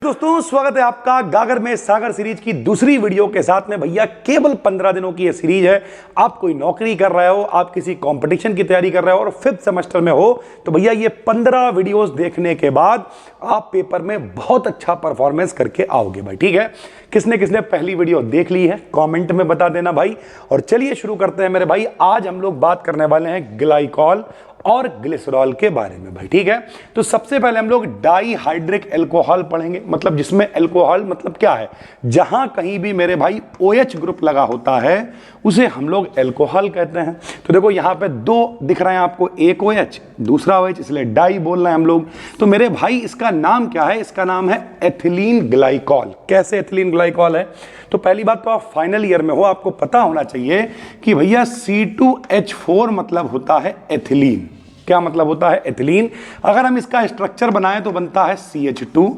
दोस्तों स्वागत है आपका गागर में सागर सीरीज की दूसरी वीडियो के साथ में। भैया केवल 15 दिनों की ये सीरीज है। आप कोई नौकरी कर रहे हो, आप किसी कंपटीशन की तैयारी कर रहे हो और 5th सेमेस्टर में हो, तो भैया ये 15 वीडियोस देखने के बाद आप पेपर में बहुत अच्छा परफॉर्मेंस करके आओगे भाई। ठीक है, किसने किसने पहली वीडियो देख ली है कमेंट में बता देना भाई। और चलिए शुरू करते हैं मेरे भाई। आज हम लोग बात करने वाले हैं ग्लाइकॉल और ग्लिसरॉल के बारे में भाई। ठीक है, तो सबसे पहले हम लोग डाईहाइड्रिक एल्कोहल पढ़ेंगे। मतलब जिसमें एल्कोहल मतलब क्या है, जहां कहीं भी मेरे भाई OH ग्रुप लगा होता है उसे हम लोग एल्कोहल कहते हैं। तो देखो यहां पे दो दिख रहे हैं आपको, एक OH दूसरा OH, इसलिए डाई बोल रहे हैं हम लोग। तो मेरे भाई इसका नाम क्या है, इसका नाम है एथिलीन ग्लाइकॉल। कैसे एथिलीन ग्लाइकॉल है, तो पहली बात तो आप फाइनल ईयर में हो, आपको पता होना चाहिए कि भैया C2H4 मतलब होता है एथिलीन। क्या मतलब होता है एथिलीन। अगर हम इसका स्ट्रक्चर बनाएं तो बनता है CH2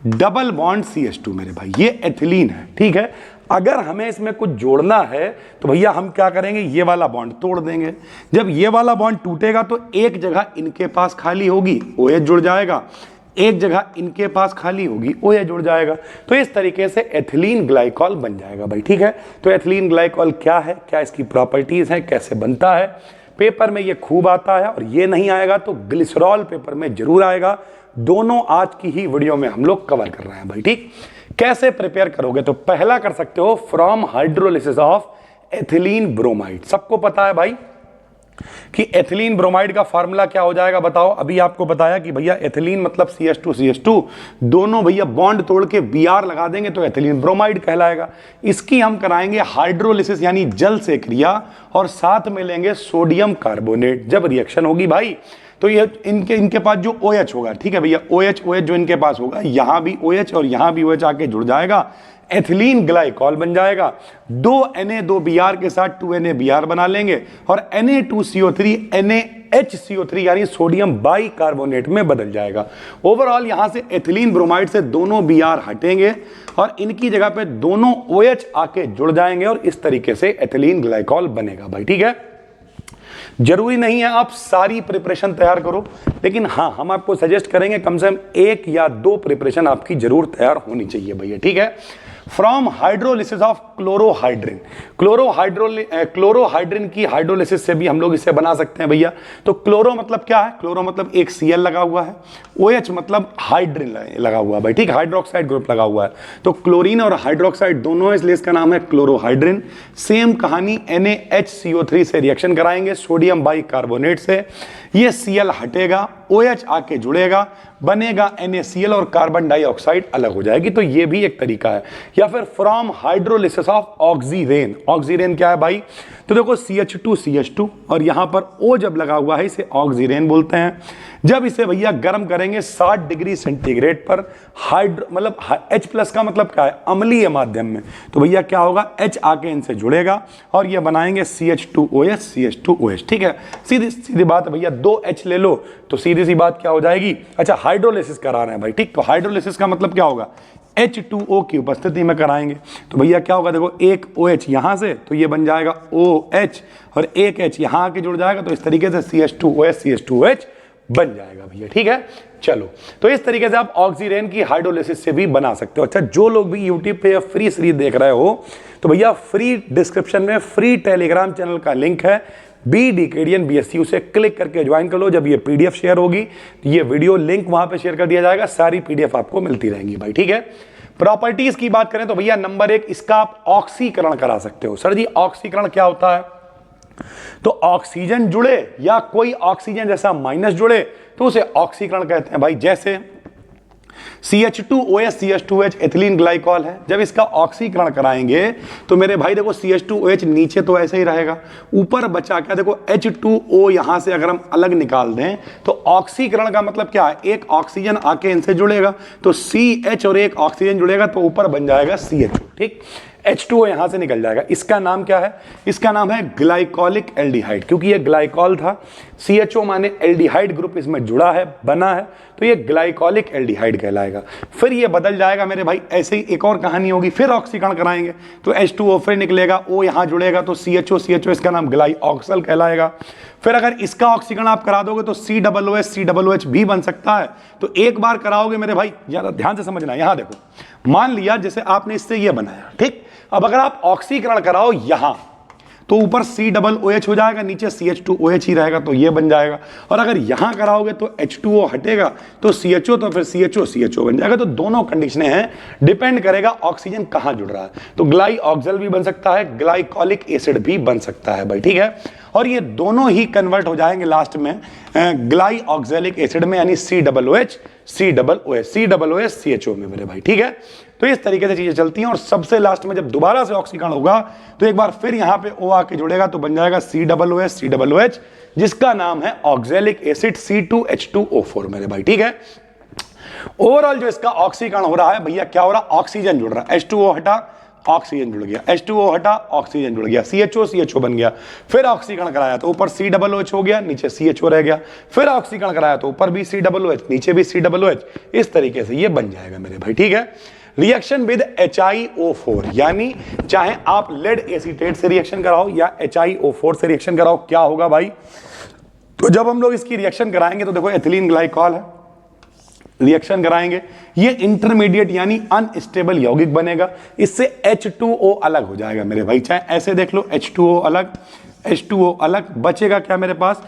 डबल बॉन्ड CH2 मेरे भाई, ये एथिलीन है। ठीक है, अगर हमें इसमें कुछ जोड़ना है तो भैया हम क्या करेंगे, ये वाला बॉन्ड तोड़ देंगे। जब ये वाला बॉन्ड टूटेगा तो एक जगह इनके पास खाली होगी, OH जुड़ जाएगा, एक जगह इनके पास खाली होगी, OH जुड़ जाएगा। तो इस तरीके से एथिलीन ग्लाइकॉल बन जाएगा भाई। ठीक है, तो एथिलीन ग्लाइकॉल क्या है, क्या इसकी प्रॉपर्टीज हैं, कैसे बनता है, पेपर में ये खूब आता है। और ये नहीं आएगा तो ग्लिसरॉल पेपर में जरूर आएगा। दोनों आज की ही वीडियो में हम लोग कवर कर रहे हैं भाई। ठीक, कैसे प्रिपेयर करोगे, तो पहला कर सकते हो from hydrolysis of ethylene bromide. सबको पता है भाई कि एथिलीन ब्रोमाइड का फार्मूला क्या हो जाएगा, बताओ। अभी आपको बताया कि भैया एथिलीन मतलब CH2 दोनों भैया बॉन्ड तोड़ के Br लगा देंगे तो एथिलीन ब्रोमाइड कहलाएगा। इसकी हम कराएंगे हाइड्रोलिसिस यानी जल से क्रिया, और साथ में लेंगे सोडियम कार्बोनेट। जब रिएक्शन होगी भाई तो ये इनके पास जो OH होगा, ठीक है भैया, OH जो इनके पास होगा, यहां भी OH और यहां भी OH आके जुड़ जाएगा, एथिलीन ग्लाइकॉल बन जाएगा। 2 Na2Br के साथ 2NaBr बना लेंगे और Na2CO3 NaHCO3 यानी सोडियम बाइकार्बोनेट में बदल जाएगा। ओवरऑल यहां से एथिलीन ब्रोमाइड से दोनों Br हटेंगे और इनकी जगह पे दोनों OH आके जुड़ जाएंगे और इस तरीके से एथिलीन ग्लाइकॉल बनेगा भाई। ठीक है, जरूरी नहीं है आप सारी प्रिपरेशन तैयार करो, लेकिन हाँ हम आपको सजेस्ट करेंगे कम से कम 1 या 2 प्रिपरेशन आपकी जरूर तैयार होनी चाहिए भैया। ठीक है, फ्रॉम हाइड्रोलिसिस ऑफ क्लोरोहाइड्रिन। क्लोरोहाइड्रिन की हाइड्रोलिसिस से भी हम लोग इसे बना सकते हैं भैया। तो क्लोरो मतलब क्या है, क्लोरो मतलब एक Cl लगा हुआ है, OH मतलब हाइड्रिन लगा हुआ है भाई। ठीक, हाइड्रोक्साइड ग्रुप लगा हुआ है, तो क्लोरीन और हाइड्रोक्साइड दोनों है, इसलिए इसका नाम है क्लोरोहाइड्रिन। सेम कहानी NaHCO3 से रिएक्शन कराएंगे सोडियम बाइकार्बोनेट से, ये Cl हटेगा, OH आके जुड़ेगा, बनेगा NaCl और कार्बन डाइऑक्साइड अलग हो जाएगी। तो ये भी एक तरीका है। या फिर from hydrolysis of oxirane. Oxirane क्या है भाई, तो देखो CH2 और यहां पर O जब लगा हुआ है इसे ऑक्सीरेन बोलते हैं। जब इसे भैया गर्म करेंगे 60 डिग्री सेंटीग्रेड पर, मतलब H+ का मतलब क्या है, अम्लीय माध्यम में, तो भैया क्या होगा, H आके इनसे जुड़ेगा और ये बनाएंगे CH2OH। ठीक है, सीधी सीधी बात है भैया, 2 H ले लो तो सीधी सी बात क्या हो जाएगी। अच्छा, हाइड्रोलिसिस करा रहे हैं भाई। ठीक, तो हाइड्रोलिसिस का मतलब क्या होगा, H2O की उपस्थिति में कराएंगे तो भैया क्या होगा, देखो एक OH यहां से तो ये बन जाएगा OH और एक H यहां आके जुड़ जाएगा, तो इस तरीके से CH2OH बन जाएगा भैया। ठीक है, चलो, तो इस तरीके से आप ऑक्सीरेन की हाइड्रोलिसिस से भी बना सकते हो। अच्छा, जो लोग भी यूट्यूब पे फ्री सीरीज देख रहे हो तो भैया फ्री डिस्क्रिप्शन में फ्री टेलीग्राम चैनल का लिंक है, BDKDN BSU से क्लिक करके ज्वाइन कर लो। जब ये PDF शेयर होगी तो ये वीडियो लिंक वहां पे शेयर कर दिया जाएगा, सारी PDF आपको मिलती रहेंगी भाई। ठीक है, प्रॉपर्टीज की बात करें तो भैया नंबर 1, इसका आप ऑक्सीकरण करा सकते हो। सर जी ऑक्सीकरण क्या होता है, तो ऑक्सीजन जुड़े या कोई ऑक्सीजन जैसा माइनस जुड़े तो उसे ऑक्सीकरण कहते हैं भाई। जैसे CH2OH CH2H एथिलीन ग्लाइकॉल है, जब इसका ऑक्सीकरण कराएंगे तो मेरे भाई देखो CH2OH नीचे तो ऐसे ही रहेगा, ऊपर बचा क्या, देखो H2O यहां से अगर हम अलग निकाल दें तो ऑक्सीकरण का मतलब क्या है, एक ऑक्सीजन आके इनसे जुड़ेगा तो CH और एक ऑक्सीजन जुड़ेगा तो ऊपर बन जाएगा CH। ठीक, H2O यहां से निकल जाएगा। इसका नाम क्या है, इसका नाम है ग्लाइकोलिक एल्डिहाइड, क्योंकि ये ग्लाइकॉल था, CHO माने एल्डिहाइड ग्रुप इसमें जुड़ा है, बना है, तो ये ग्लाइकोलिक एल्डिहाइड कहलाएगा। फिर ये बदल जाएगा मेरे भाई, ऐसे ही एक और कहानी होगी, फिर ऑक्सीकरण कराएंगे तो H2O फिर निकलेगा, O यहां जुड़ेगा तो CHO इसका नाम ग्लाइऑक्सल कहलाएगा। फिर अगर इसका ऑक्सीकरण आप करा दोगे तो COOH भी बन सकता है। तो एक बार कराओगे मेरे भाई, ज्यादा ध्यान से समझना। यहां देखो, मान लिया जैसे आपने इससे ये बनाया, ठीक। अब अगर आप ऑक्सीकरण कराओ यहां, तो ऊपर COOH हो जाएगा, नीचे CH2OH ही रहेगा, तो ये बन जाएगा। और अगर यहां कराओगे तो H2O हटेगा, तो CHO, तो फिर CHO बन जाएगा। तो दोनों कंडीशनें हैं, डिपेंड करेगा ऑक्सीजन कहां जुड़ रहा है। तो ग्लाइऑक्सिल भी बन सकता है, ग्लाइकोलिक एसिड भी बन सकता है भाई, ठीक है। और ये दोनों ही कन्वर्ट हो जाएंगे लास्ट में ग्लाइऑक्सैलिक एसिड में, यानी COOH CHO में मेरे भाई, ठीक है। तो इस तरीके से चीजें चलती हैं। और सबसे लास्ट में जब दोबारा से ऑक्सीकरण होगा तो एक बार फिर यहां पे O आके जुड़ेगा, तो बन जाएगा COOH, जिसका नाम है ऑक्सैलिक एसिड C2H2O4 मेरे भाई, ठीक है। ओवरऑल जो इसका ऑक्सीकरण हो रहा है भैया, क्या हो रहा है, ऑक्सीजन जुड़ रहा है, H2O हटा, ऑक्सीजन जुड़ गया, H2O हटा, ऑक्सीजन जुड़ गया, CHO बन गया। फिर ऑक्सीकरण कराया तो ऊपर COOH हो गया, नीचे CHO रह गया। फिर ऑक्सीकरण कराया तो ऊपर भी COOH, नीचे भी COOH। इस तरीके से ये बन जाएगा मेरे भाई, ठीक है। रिएक्शन विद HiO4, यानी चाहे आप लेड एसीटेट से रिएक्शन कराओ या HiO4 से रिएक्शन कराओ, क्या होगा भाई। तो जब हम लोग इसकी रिएक्शन कराएंगे तो देखो एथिलीन ग्लाइकॉल है, रिएक्शन कराएंगे, ये इंटरमीडिएट यानी अनस्टेबल यौगिक बनेगा। इससे H2O अलग हो जाएगा मेरे भाई, चाहे ऐसे देख लो, H2O अलग, बचेगा क्या मेरे पास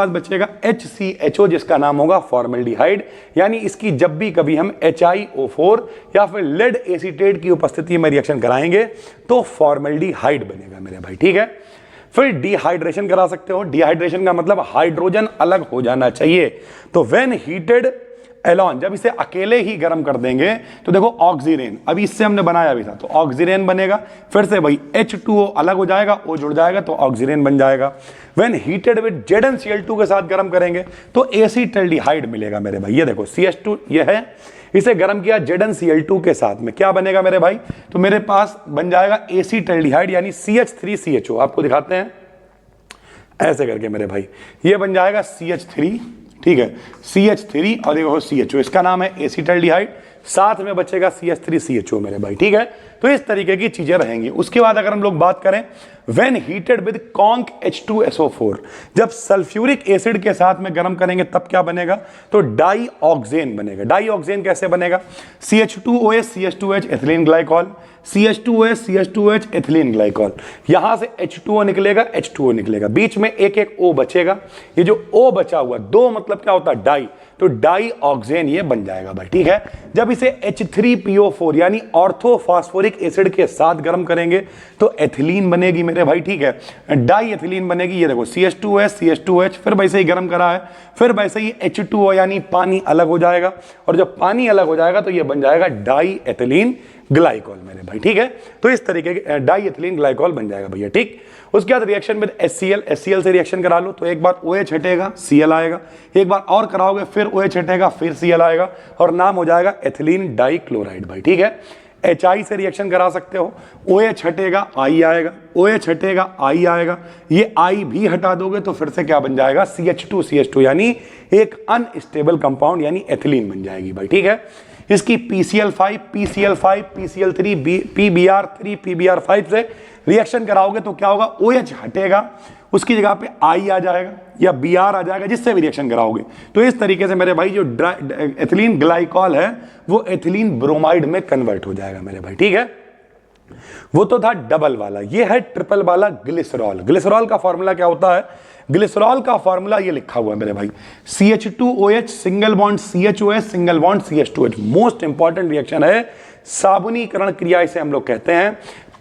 बचेगा HCHO, जिसका नाम होगा फॉर्मल्डिहाइड। यानी इसकी जब भी कभी हम HiO4 या फिर लेड एसीटेट की उपस्थिति में रिएक्शन कराएंगे तो फॉर्मल्डिहाइड बनेगा मेरे भाई, ठीक है। फिर डिहाइड्रेशन करा सकते हो। डिहाइड्रेशन का मतलब हाइड्रोजन अलग हो जाना चाहिए। तो व्हेन हीटेड एलॉन, जब इसे अकेले ही गर्म कर देंगे तो देखो ऑक्सीरेन, अभी इससे हमने बनाया भी था, तो ऑक्सीरेन बनेगा। फिर से भाई H2O अलग हो जाएगा, O जुड़ जाएगा, तो ऑक्सीरेन बन जाएगा। व्हेन हीटेड विद ZnCl2 के साथ गर्म करेंगे तो एसीटल्डिहाइड मिलेगा मेरे भाई। ये देखो CH2 ये है, इसे गर्म किया ZnCl2 के साथ में, क्या बनेगा मेरे भाई, तो मेरे पास बन जाएगा एसीटल्डिहाइड, यानी CH3CHO। आपको दिखाते हैं ऐसे करके मेरे भाई, ये बन जाएगा CH3, ठीक है, CH3 और देखो CHO, इसका नाम है एसीटल्डिहाइड, साथ में बचेगा CH3CHO मेरे भाई, ठीक है। तो इस तरीके की चीजें रहेंगी। उसके बाद अगर हम लोग बात करें when heated with conc H2SO4, जब सल्फ्यूरिक एसिड के साथ में गर्म करेंगे तब क्या बनेगा, तो डाईऑक्सेन बनेगा। डाईऑक्सेन कैसे बनेगा, CH2OH CH2H ethylene glycol, CH2OH CH2H ethylene glycol, यहां से H2O निकलेगा, बीच में एक एक O बचेगा। ये जो O बचा हुआ, दो मतलब क्या होता है, डाई, तो डाईऑक्सेन ये बन जाएगा भाई, ठीक है। जब इसे H3PO4 यानी ऑर्थोफॉस्फोरिक एसिड के साथ गर्म करेंगे तो एथिलीन बनेगी मेरे भाई, ठीक है, डाई एथिलीन बनेगी। ये देखो CH2OH, फिर वैसे ही गर्म करा है, फिर वैसे ही H2O यानी पानी अलग हो जाएगा, और जब पानी अलग हो जाएगा तो ये बन जाएगा डाई एथिलीन ग्लाइकॉल मेरे भाई, ठीक है। तो इस तरीके के डाई एथिलीन ग्लाइकॉल बन जाएगा भैया, ठीक। उसके बाद रिएक्शन विद HCl से रिएक्शन करा लो तो एक बार OH हटेगा, Cl आएगा, एक बार और कराओगे फिर OH हटेगा, फिर Cl आएगा, और नाम हो जाएगा एथिलीन डाइक्लोराइड भाई, ठीक है। HI से रिएक्शन करा सकते हो, OH हटेगा, I आएगा, OH हटेगा, I आएगा, ये I भी हटा दोगे तो फिर से क्या बन जाएगा, CH2 यानी एक अनस्टेबल कंपाउंड यानी एथिलीन बन जाएगी भाई, ठीक है। इसकी PCl5 PCl3 PBr3 PBr5 से रिएक्शन कराओगे तो क्या होगा, OH हटेगा, उसकी जगह पे I आ जाएगा या Br आ जाएगा, जिससे भी रिएक्शन कराओगे। तो इस तरीके से मेरे भाई जो एथिलीन ग्लाइकॉल है वो एथिलीन ब्रोमाइड में कन्वर्ट हो जाएगा मेरे भाई, ठीक है। वो तो था डबल वाला, ये है ट्रिपल वाला ग्लिसरॉल। ग्लिसरॉल का फॉर्मूला क्या होता है, ग्लिसरॉल का फॉर्मूला ये लिखा हुआ है मेरे भाई, CH2OH single bond CHOH single bond CH2H। Most important reaction है, साबुनीकरण क्रिया इसे हम लोग कहते हैं।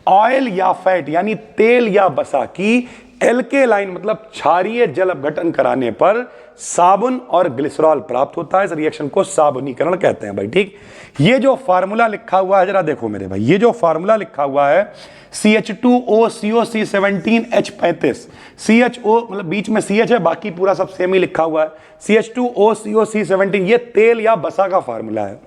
ऑयल या फैट यानी तेल या बसा की एल्केलाइन मतलब क्षारीय जल अपघटन कराने पर साबुन और ग्लिसरॉल प्राप्त होता है। इस रिएक्शन को साबुनीकरण कहते हैं भाई, ठीक। ये जो फार्मूला लिखा हुआ है जरा देखो मेरे भाई, ये जो फार्मूला लिखा हुआ है CH2OCOC17H35, CHO मतलब बीच में CH है, बाकी पूरा सब सेम ही लिखा हुआ है। CH2OCOC17 ये तेल या बसा का फार्मूला है।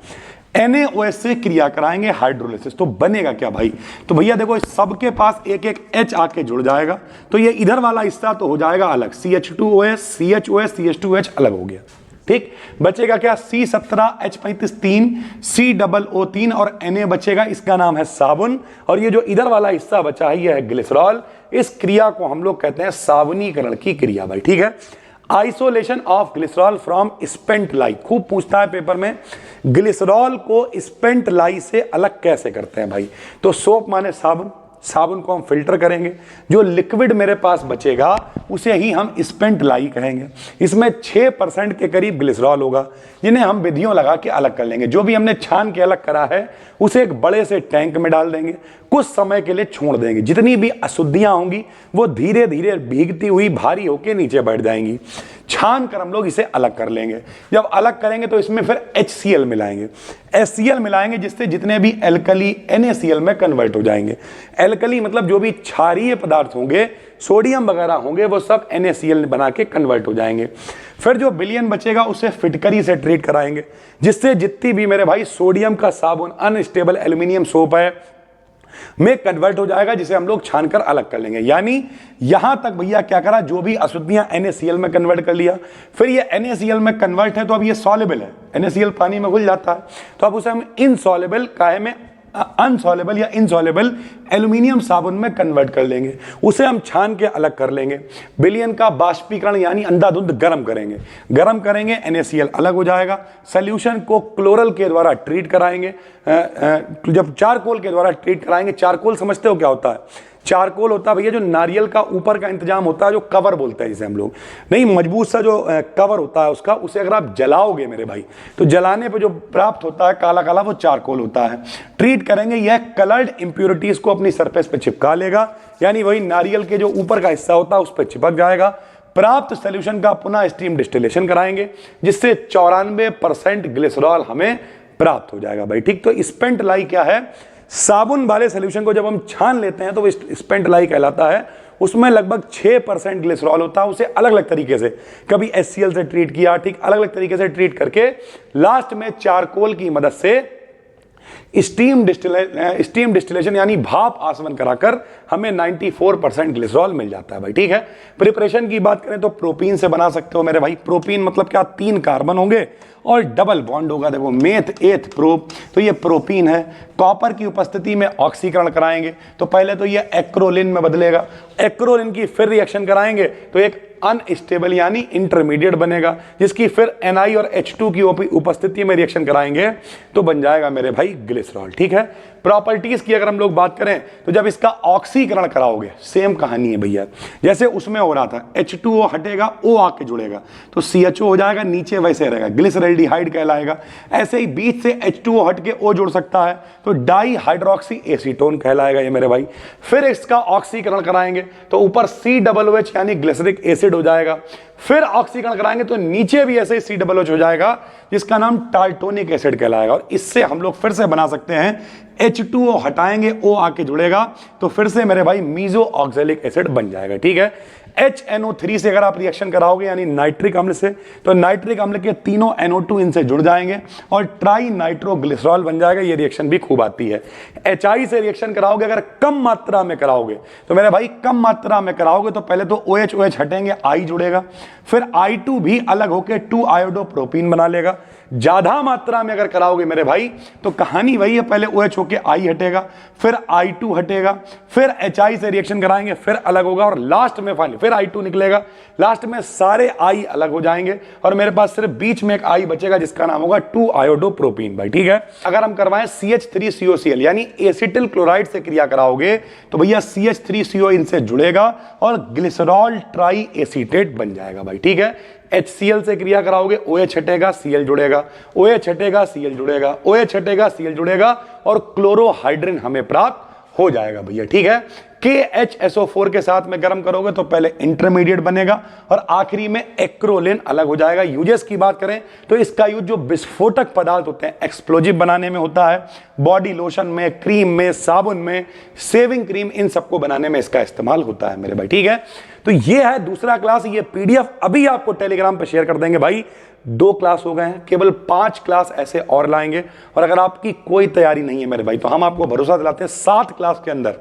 NaOH से क्रिया कराएंगे हाइड्रोलिसिस, तो बनेगा क्या भाई, तो भैया देखो सबके पास एक एक H आके जुड़ जाएगा, तो ये इधर वाला हिस्सा तो हो जाएगा अलग, CH2OH CHOH CH2H अलग हो गया, ठीक। बचेगा क्या, C17H35 3, COO3 और Na बचेगा, इसका नाम है साबुन। और ये जो इधर वाला हिस्सा बचा है ये है ग्लिसरॉल। इस क्रिया को हम लोग कहते हैं साबुनीकरण की क्रिया भाई, ठीक है। Isolation of glycerol from spent lye, खूब पूछता है पेपर में, ग्लिसरॉल को स्पेंट लाई से अलग कैसे करते हैं भाई। तो सोप माने साबुन, साबुन को हम फिल्टर करेंगे, जो लिक्विड मेरे पास बचेगा उसे ही हम स्पेंट लाई कहेंगे। इसमें 6% के करीब ग्लिसरॉल होगा, जिन्हें हम विधियों लगा के अलग कर लेंगे। जो भी हमने छान के अलग करा है उसे एक बड़े से टैंक में डाल देंगे, कुछ समय के लिए छोड़ देंगे। जितनी भी अशुद्धियां होंगी वो धीरे धीरे भीगती हुई भारी होकर नीचे बैठ जाएंगी। छान कर हम लोग इसे अलग कर लेंगे। जब अलग करेंगे तो इसमें फिर HCl मिलाएंगे, HCl मिलाएंगे, जिससे जितने भी एल्कली NaCl में कन्वर्ट हो जाएंगे। एल्कली मतलब जो भी क्षारीय पदार्थ होंगे, सोडियम वगैरह होंगे, वो सब NaCl बना के कन्वर्ट हो जाएंगे। फिर जो विलयन बचेगा उसे फिटकरी से ट्रीट कराएंगे, जिससे जितनी भी मेरे भाई सोडियम का साबुन, अनस्टेबल एल्यूमिनियम सोप है, में कन्वर्ट हो जाएगा, जिसे हम लोग छानकर अलग कर लेंगे। यानी यहां तक भैया क्या करा, जो भी अशुद्धियां NaCl में कन्वर्ट कर लिया। फिर ये NaCl में कन्वर्ट है तो अब ये सॉल्युबल है, NaCl पानी में घुल जाता है, तो अब उसे हम इनसॉल्युबल काहे में, अनसॉल्युबल या इनसॉल्युबल एल्यूमिनियम साबुन में कन्वर्ट कर लेंगे। उसे हम छान के अलग कर लेंगे। विलयन का बाष्पीकरण यानी अंधाधुंध गर्म करेंगे, गर्म करेंगे, NaCl अलग हो जाएगा। सोल्यूशन को क्लोरल के द्वारा ट्रीट कराएंगे। जब चारकोल के द्वारा ट्रीट कराएंगे, चारकोल समझते हो क्या होता है? चारकोल होता है भैया जो नारियल का ऊपर का इंतजाम होता है, जो कवर बोलते हैं जिसे हम लोग, नहीं मजबूत सा जो कवर होता है उसका, उसे अगर आप जलाओगे मेरे भाई तो जलाने पे जो प्राप्त होता है काला काला, वो चारकोल होता है। ट्रीट करेंगे, यह कलर्ड इंप्योरिटीज को अपनी सरफेस पे चिपका लेगा, यानी वही नारियल के जो ऊपर का हिस्सा होता है उस पर चिपक जाएगा। प्राप्त सोल्यूशन का पुनः स्टीम डिस्टिलेशन कराएंगे, जिससे 94% ग्लिसरॉल हमें प्राप्त हो जाएगा भाई, ठीक। तो स्पेंट लाई क्या है, साबुन वाले सोल्यूशन को जब हम छान लेते हैं तो वो स्पेंट लाई कहलाता है। उसमें लगभग 6% ग्लिसरॉल होता है। उसे अलग अलग तरीके से, कभी HCl से ट्रीट किया, ठीक, अलग अलग तरीके से ट्रीट करके लास्ट में चारकोल की मदद से स्टीम डिस्टिलेशन यानी भाप आसवन कराकर हमें 94% ग्लिसरॉल मिल जाता है भाई, ठीक है। प्रिपरेशन की बात करें तो प्रोपीन से बना सकते हो मेरे भाई। प्रोपीन मतलब क्या, 3 कार्बन होंगे और डबल बॉन्ड होगा, देखो मेथ एथ प्रोप, तो ये प्रोपीन है। कॉपर की उपस्थिति में ऑक्सीकरण कराएंगे तो पहले तो ये एक्रोलिन में बदलेगा, एक्रोलिन की फिर रिएक्शन कराएंगे तो एक अनस्टेबल यानी इंटरमीडिएट बनेगा, जिसकी फिर Na और H2 की उपस्थिति में रिएक्शन कराएंगे तो बन जाएगा मेरे भाई ग्लिसरॉल, ठीक है। प्रॉपर्टीज की अगर हम लोग बात करें तो जब इसका ऑक्सीकरण कराओगे, सेम कहानी है भैया, जैसे उसमें हो रहा था, H2O हटेगा, O आके जुड़ेगा तो CHO हो जाएगा, नीचे वैसे रहेगा, ग्लिसरल्डिहाइड कहलाएगा। ऐसे ही बीच से H2O हट के O जुड़ सकता है तो डाई हाइड्रोक्सी एसीटोन कहलाएगा ये मेरे भाई। फिर इसका ऑक्सीकरण कराएंगे तो ऊपर COOH यानी ग्लिसरिक एसिड हो जाएगा। फिर ऑक्सीकरण कराएंगे तो नीचे भी ऐसे ही COOH हो जाएगा, जिसका नाम टार्टोनिक एसिड कहलाएगा। और इससे हम लोग फिर से बना सकते हैं, H2O हटाएंगे, O आके जुड़ेगा तो फिर से मेरे भाई मीजो ऑक्सैलिक एसिड बन जाएगा, ठीक है। HNO3 से अगर आप रिएक्शन कराओगे यानी नाइट्रिक अम्ल से, तो नाइट्रिक अम्ल के तीनों NO2 इनसे जुड़ जाएंगे और ट्राई नाइट्रोग्लिसरॉल बन जाएगा। ये रिएक्शन भी खूब आती है। HI से रिएक्शन कराओगे अगर कम मात्रा में कराओगे तो मेरे भाई कम मात्रा में कराओगे तो पहले तो OH हटेंगे, I जुड़ेगा, फिर I2 भी अलग होकर 2-आयोडोप्रोपीन बना लेगा। ज्यादा मात्रा में अगर कराओगे मेरे भाई तो कहानी वही है, पहले OH होके I हटेगा, फिर I2 हटेगा, फिर HI से रिएक्शन कराएंगे, फिर अलग होगा और लास्ट में फाइनल फिर I2 निकलेगा, लास्ट में सारे I अलग हो जाएंगे और मेरे पास सिर्फ बीच में एक I बचेगा जिसका नाम होगा 2-आयोडोप्रोपीन भाई, ठीक है। अगर हम करवाएं CH3COCl यानी एसिटिल क्लोराइड से क्रिया कराओगे तो भैया CH3CO इनसे जुड़ेगा और ग्लिसरॉल ट्राई एसीटेट बन जाएगा भाई, ठीक है। HCl से क्रिया कराओगे, OH हटेगा, Cl जुड़ेगा, OH हटेगा, Cl जुड़ेगा, OH हटेगा, Cl जुड़ेगा और क्लोरोहाइड्रिन हमें प्राप्त हो जाएगा भैया, ठीक है। KHSO4 के साथ में गर्म करोगे तो पहले इंटरमीडिएट बनेगा और आखिरी में एक्रोलिन अलग हो जाएगा। यूजेस की बात करें तो इसका यूज जो विस्फोटक पदार्थ होते हैं, एक्सप्लोजिव बनाने में होता है, बॉडी लोशन में, क्रीम में, साबुन में, शेविंग क्रीम, इन सबको बनाने में इसका इस्तेमाल होता है मेरे भाई, ठीक है। तो ये है दूसरा क्लास। ये PDF अभी आपको टेलीग्राम पे शेयर कर देंगे भाई। 2 क्लास हो गए हैं, केवल 5 क्लास ऐसे और लाएंगे। और अगर आपकी कोई तैयारी नहीं है मेरे भाई तो हम आपको भरोसा दिलाते हैं 7 क्लास के अंदर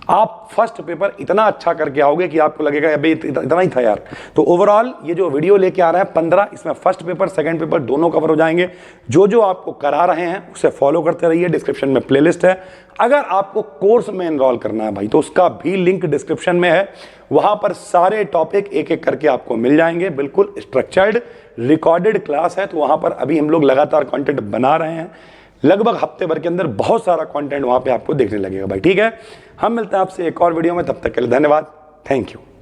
आप फर्स्ट पेपर इतना अच्छा करके आओगे कि आपको लगेगा अबे इतना ही था यार। तो ओवरऑल ये जो वीडियो लेके आ रहा है 15, इसमें फर्स्ट पेपर सेकंड पेपर दोनों कवर हो जाएंगे। जो जो आपको करा रहे हैं उसे फॉलो करते रहिए, डिस्क्रिप्शन में प्लेलिस्ट है। अगर आपको कोर्स में एनरोल करना है भाई तो उसका भी लिंक डिस्क्रिप्शन में है, वहां पर सारे टॉपिक एक एक करके आपको मिल जाएंगे, बिल्कुल स्ट्रक्चर्ड रिकॉर्डेड क्लास है। तो वहां पर अभी हम लोग लगातार कंटेंट बना रहे हैं, लगभग हफ्ते भर के अंदर बहुत सारा कंटेंट वहां पे आपको देखने लगेगा भाई। ठीक है, हम मिलते हैं आपसे एक और वीडियो में, तब तक के लिए धन्यवाद, थैंक यू।